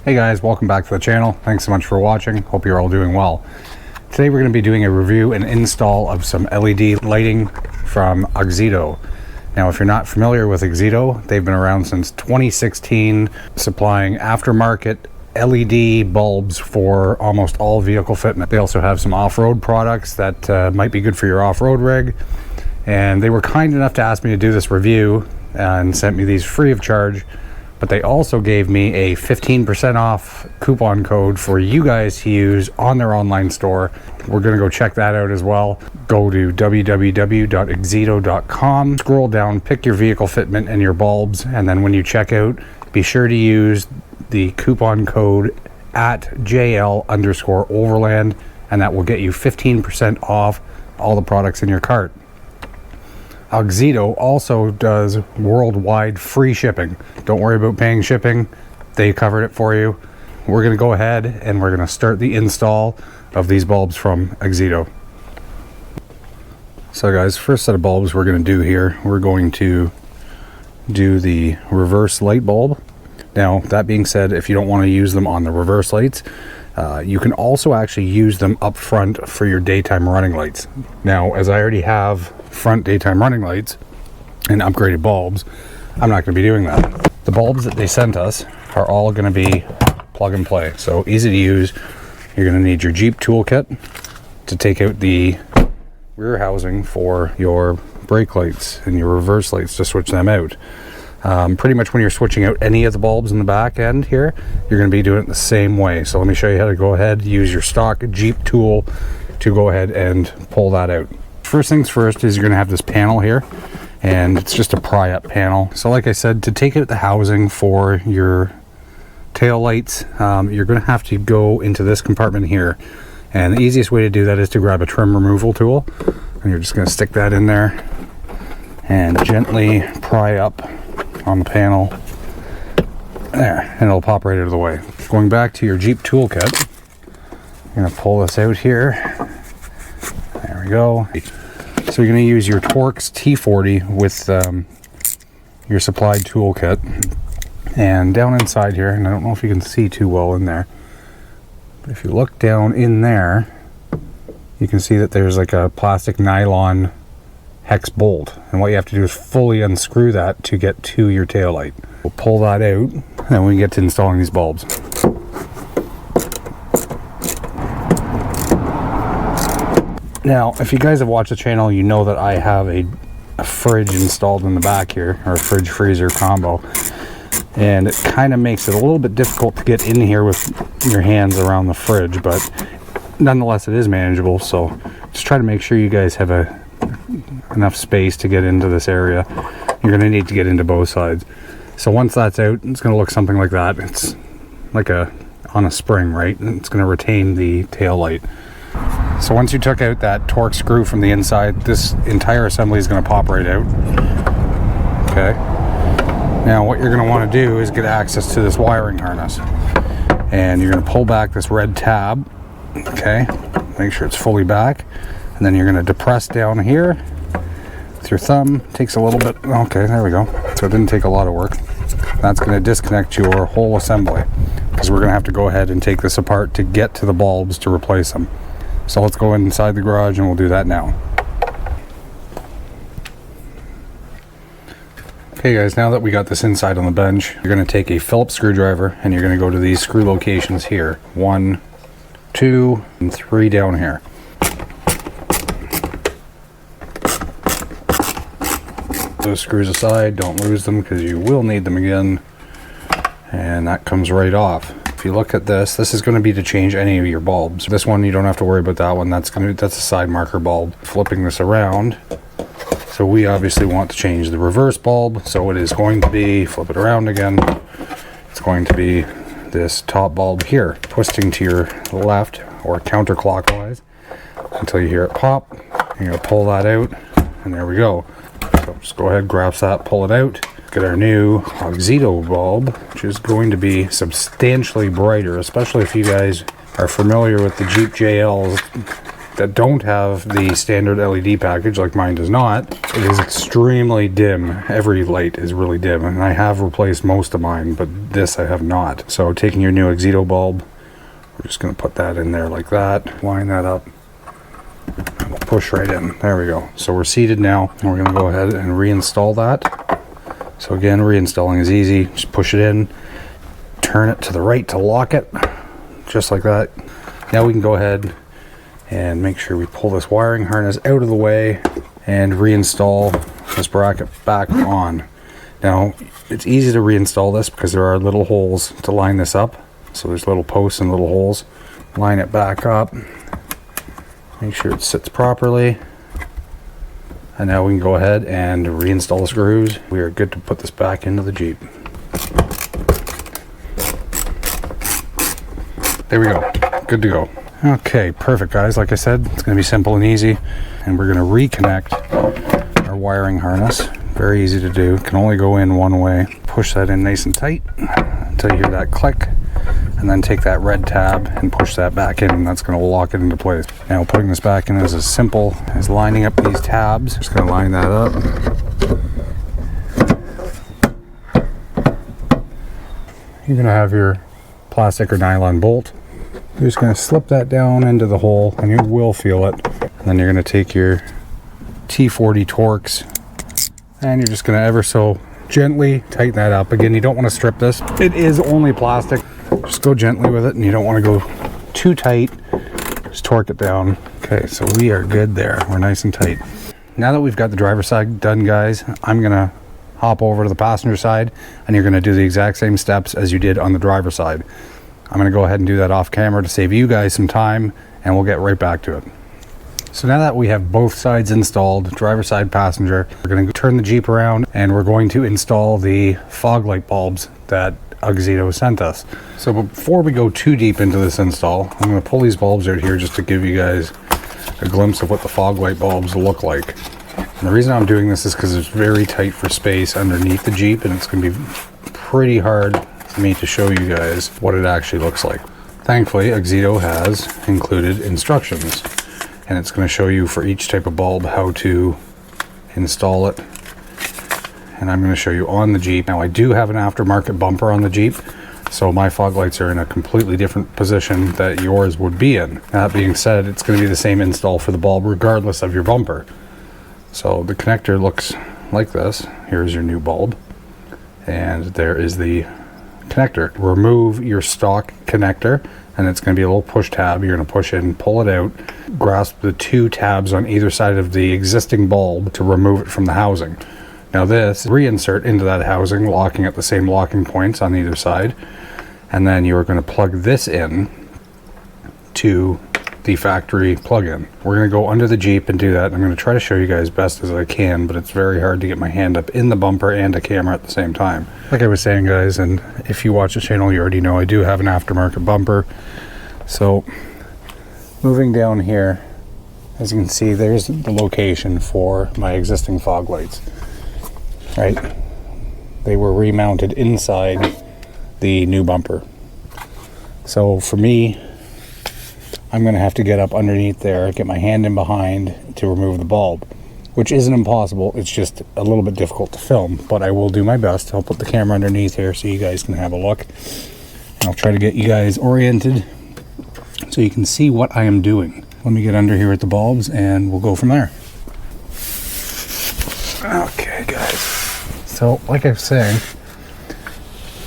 Hey guys, welcome back to the channel. Thanks so much for watching. Hope you're all doing well. Today we're going to be doing a review and install of some LED lighting from Auxito. Now, if you're not familiar with Auxito, they've been around since 2016, supplying aftermarket LED bulbs for almost all vehicle fitment. They also have some off-road products that might be good for your off-road rig. And they were kind enough to ask me to do this review and sent me these free of charge. But they also gave me a 15% off coupon code for you guys to use on their online store. We're going to go check that out as well. Go to www.auxito.com, scroll down, pick your vehicle fitment and your bulbs, and then when you check out, be sure to use the coupon code @JL_Overland, and that will get you 15% off all the products in your cart. Auxito also does worldwide free shipping. Don't worry about paying shipping. They covered it for you. We're going to go ahead and we're going to start the install of these bulbs from Auxito. So guys, first set of bulbs we're going to do here, we're going to do the reverse light bulb. Now, that being said, if you don't want to use them on the reverse lights, you can also actually use them up front for your daytime running lights. Now, as I already have front daytime running lights and upgraded bulbs, I'm not going to be doing that. The bulbs that they sent us are all going to be plug and play, so easy to use. You're going to need your Jeep toolkit to take out the rear housing for your brake lights and your reverse lights to switch them out. Pretty much when you're switching out any of the bulbs in the back end here, you're going to be doing it the same way. So let me show you how to go ahead, use your stock Jeep tool to go ahead and pull that out. First things first is you're going to have this panel here, and it's just a pry up panel. So like I said, to take out the housing for your tail lights, you're going to have to go into this compartment here, and the easiest way to do that is to grab a trim removal tool, and you're just going to stick that in there and gently pry up on the panel there, and it'll pop right out of the way. Going back to your Jeep toolkit, you're going to pull this out here. There we go. So you're going to use your Torx T40 with your supplied toolkit, and down inside here, and I don't know if you can see too well in there, but if you look down in there, you can see that there's like a plastic nylon hex bolt, and what you have to do is fully unscrew that to get to your tail light. We'll pull that out, and then we can get to installing these bulbs. Now, if you guys have watched the channel, you know that I have a fridge installed in the back here, or a fridge freezer combo, and it kind of makes it a little bit difficult to get in here with your hands around the fridge, but nonetheless it is manageable. So just try to make sure you guys have enough space to get into this area. You're going to need to get into both sides. So once that's out, it's going to look something like that. It's like on a spring, right? And it's going to retain the tail light. So once you took out that Torx screw from the inside, this entire assembly is going to pop right out. Okay. Now what you're going to want to do is get access to this wiring harness, and you're going to pull back this red tab. Okay. Make sure it's fully back, and then you're going to depress down here with your thumb. Takes a little bit. Okay, there we go. So it didn't take a lot of work. That's going to disconnect your whole assembly, because we're going to have to go ahead and take this apart to get to the bulbs to replace them. So let's go inside the garage and we'll do that now. Okay guys, now that we got this inside on the bench, you're going to take a Phillips screwdriver and you're going to go to these screw locations here. 1, 2, and 3 down here. Those screws aside, don't lose them because you will need them again. And that comes right off. If you look at this is going to be to change any of your bulbs. This one, you don't have to worry about that one. That's a side marker bulb. Flipping this around, so we obviously want to change the reverse bulb. So it is going to be, flip it around again, it's going to be this top bulb here, twisting to your left or counterclockwise until you hear it pop. You're going to pull that out, and there we go. So just go ahead, grasp that, pull it out. Get our new Auxito bulb, which is going to be substantially brighter, especially if you guys are familiar with the Jeep JLs. that don't have the standard LED package like mine does not, it is extremely dim. Every light is really dim, and I have replaced most of mine, but this I have not. So taking your new Auxito bulb, we're just going to put that in there like that, line that up, and we'll push right in. There we go. So we're seated now, and we're going to go ahead and reinstall that. So again, reinstalling is easy. Just push it in, turn it to the right to lock it, just like that. Now we can go ahead and make sure we pull this wiring harness out of the way and reinstall this bracket back on. Now, it's easy to reinstall this because there are little holes to line this up. So there's little posts and little holes. Line it back up. Make sure it sits properly. And now we can go ahead and reinstall the screws. We are good to put this back into the Jeep. There we go. Good to go. Okay, perfect guys. Like I said, it's going to be simple and easy. And we're going to reconnect our wiring harness. Very easy to do. Can only go in one way. Push that in nice and tight until you hear that click. And then take that red tab and push that back in, and that's going to lock it into place. Now putting this back in is as simple as lining up these tabs. Just going to line that up. You're going to have your plastic or nylon bolt. You're just going to slip that down into the hole, and you will feel it. And then you're going to take your T40 Torx, and you're just going to ever so gently tighten that up. Again, you don't want to strip this. It is only plastic. Just go gently with it, and you don't want to go too tight. Just torque it down. Okay, so we are good there. We're nice and tight. Now that we've got the driver's side done, guys, I'm going to hop over to the passenger side, and you're going to do the exact same steps as you did on the driver's side. I'm going to go ahead and do that off camera to save you guys some time, and we'll get right back to it. So now that we have both sides installed, driver's side, passenger, we're going to turn the Jeep around, and we're going to install the fog light bulbs that Auxito sent us. So before we go too deep into this install, I'm going to pull these bulbs out here just to give you guys a glimpse of what the fog light bulbs look like. And the reason I'm doing this is because it's very tight for space underneath the Jeep, and it's going to be pretty hard for me to show you guys what it actually looks like. Thankfully, Auxito has included instructions, and it's going to show you for each type of bulb how to install it. And I'm going to show you on the Jeep. Now I do have an aftermarket bumper on the Jeep, so my fog lights are in a completely different position that yours would be in. That being said, it's going to be the same install for the bulb regardless of your bumper. So the connector looks like this. Here's your new bulb, and there is the connector. Remove your stock connector, and it's going to be a little push tab. You're going to push in, pull it out, grasp the two tabs on either side of the existing bulb to remove it from the housing. Now this, reinsert into that housing, locking at the same locking points on either side, and then you're going to plug this in to the factory plug-in. We're going to go under the Jeep and do that. I'm going to try to show you guys best as I can, but it's very hard to get my hand up in the bumper and a camera at the same time. Like I was saying, guys, and if you watch the channel, you already know I do have an aftermarket bumper. So moving down here, as you can see, there's the location for my existing fog lights. Right, they were remounted inside the new bumper. So for me, I'm going to have to get up underneath there, get my hand in behind to remove the bulb, which isn't impossible. It's just a little bit difficult to film, but I will do my best. I'll put the camera underneath here so you guys can have a look. And I'll try to get you guys oriented so you can see what I am doing. Let me get under here with the bulbs and we'll go from there. Okay, guys. So, like I was saying,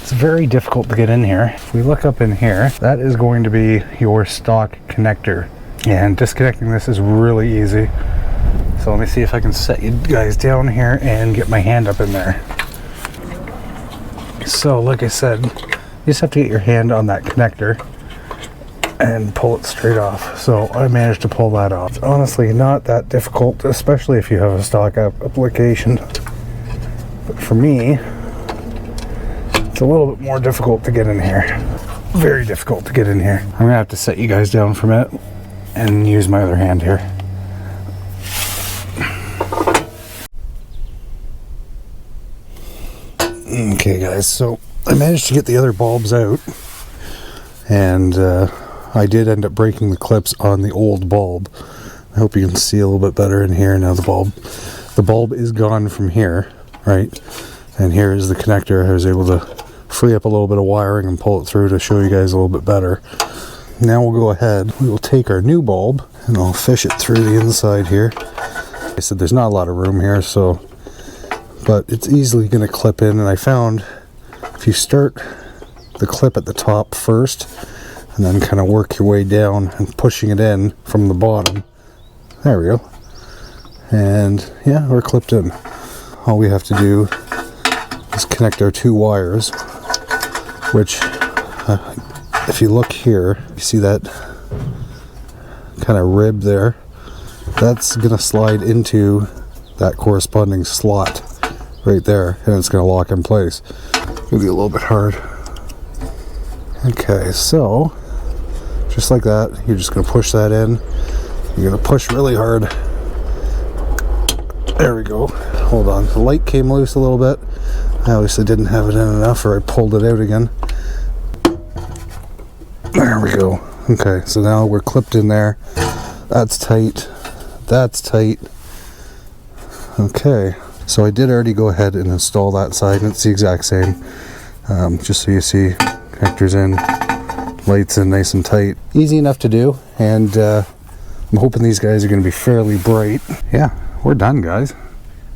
it's very difficult to get in here. If we look up in here, that is going to be your stock connector. And disconnecting this is really easy. So let me see if I can set you guys down here and get my hand up in there. So, like I said, you just have to get your hand on that connector and pull it straight off. So I managed to pull that off. It's honestly not that difficult, especially if you have a stock application. But for me, it's a little bit more difficult to get in here. Very difficult to get in here. I'm gonna have to set you guys down for a minute and use my other hand here. Okay guys, so I managed to get the other bulbs out, and I did end up breaking the clips on the old bulb. I hope you can see a little bit better in here. Now the bulb is gone from here, right? And here is the connector. I was able to free up a little bit of wiring and pull it through to show you guys a little bit better. Now we'll go ahead, we will take our new bulb and I'll fish it through the inside here. I said there's not a lot of room here, so, but it's easily going to clip in. And I found if you start the clip at the top first and then kind of work your way down and pushing it in from the bottom, there we go. And yeah, we're clipped in. All we have to do is connect our two wires, which if you look here, you see that kind of rib there, that's gonna slide into that corresponding slot right there, and it's gonna lock in place. It'll be a little bit hard. Okay, so just like that, you're just gonna push that in. You're gonna push really hard. There we go. Hold on, the light came loose a little bit. I obviously didn't have it in enough, or I pulled it out again. There we go. Okay, so now we're clipped in there. That's tight. That's tight. Okay, so I did already go ahead and install that side, and it's the exact same. Just so you see, connectors in, lights in nice and tight. Easy enough to do, and I'm hoping these guys are going to be fairly bright. Yeah, we're done, guys.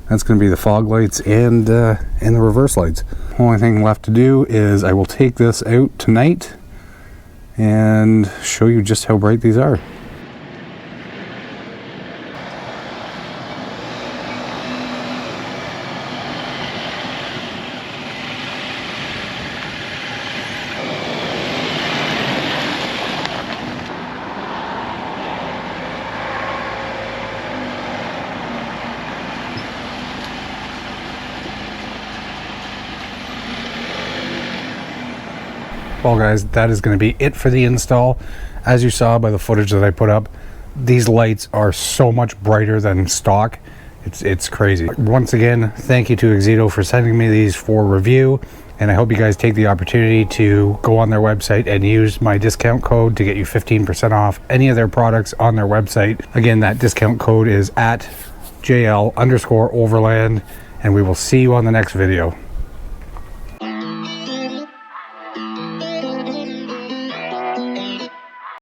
That's going to be the fog lights and the reverse lights. Only thing left to do is I will take this out tonight and show you just how bright these are. Well guys, that is going to be it for the install. As you saw by the footage that I put up, these lights are so much brighter than stock. It's crazy. Once again, thank you to Auxito for sending me these for review, and I hope you guys take the opportunity to go on their website and use my discount code to get you 15% off any of their products on their website. Again, that discount code is at JL_Overland, and we will see you on the next video.